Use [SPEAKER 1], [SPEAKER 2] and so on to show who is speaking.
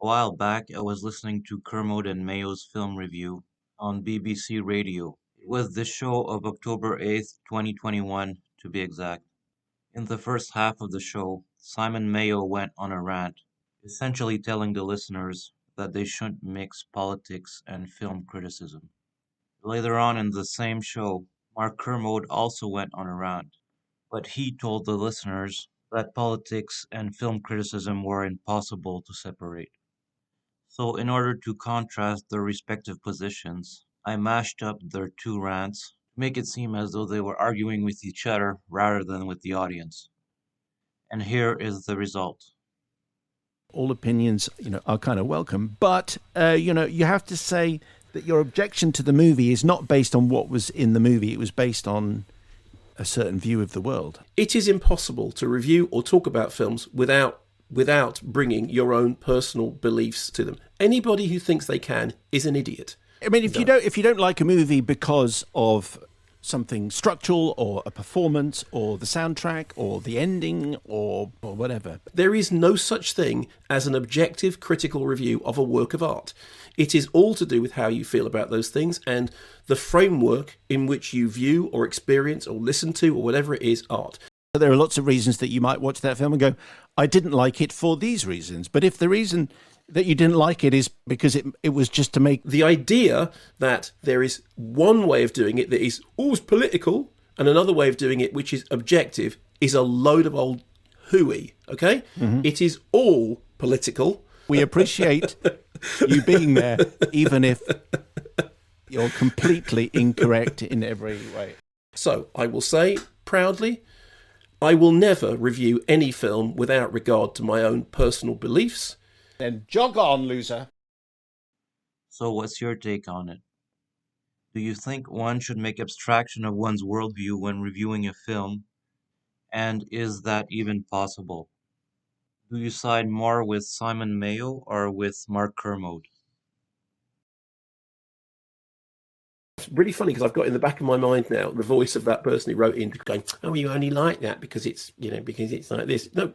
[SPEAKER 1] A while back, I was listening to Kermode and Mayo's film review on BBC Radio. It was the show of October 8th, 2021, to be exact. In the first half of the show, Simon Mayo went on a rant, essentially telling the listeners that they shouldn't mix politics and film criticism. Later on in the same show, Mark Kermode also went on a rant, but he told the listeners that politics and film criticism were impossible to separate. So, in order to contrast their respective positions, I mashed up their two rants to make it seem as though they were arguing with each other rather than with the audience. And here is the result.
[SPEAKER 2] All opinions, are kind of welcome, but you have to say that your objection to the movie is not based on what was in the movie. It was based on a certain view of the world.
[SPEAKER 3] It is impossible to review or talk about films without bringing your own personal beliefs to them. Anybody who thinks they can is an idiot.
[SPEAKER 2] I mean, if you don't like a movie because of something structural or a performance or the soundtrack or the ending or whatever.
[SPEAKER 3] There is no such thing as an objective critical review of a work of art. It is all to do with how you feel about those things and the framework in which you view or experience or listen to or whatever it is art.
[SPEAKER 2] There are lots of reasons that you might watch that film and go, I didn't like it for these reasons. But if the reason that you didn't like it is because it was just to make...
[SPEAKER 3] The idea that there is one way of doing it that is always political and another way of doing it which is objective is a load of old hooey, okay? Mm-hmm. It is all political.
[SPEAKER 2] We appreciate you being there, even if you're completely incorrect in every way.
[SPEAKER 3] So, I will say proudly, I will never review any film without regard to my own personal beliefs.
[SPEAKER 2] Then jog on, loser.
[SPEAKER 1] So, what's your take on it? Do you think one should make abstraction of one's worldview when reviewing a film? And is that even possible? Do you side more with Simon Mayo or with Mark Kermode?
[SPEAKER 3] It's really funny because I've got in the back of my mind now the voice of that person who wrote in going, oh, you only like that because it's, because it's like this. No,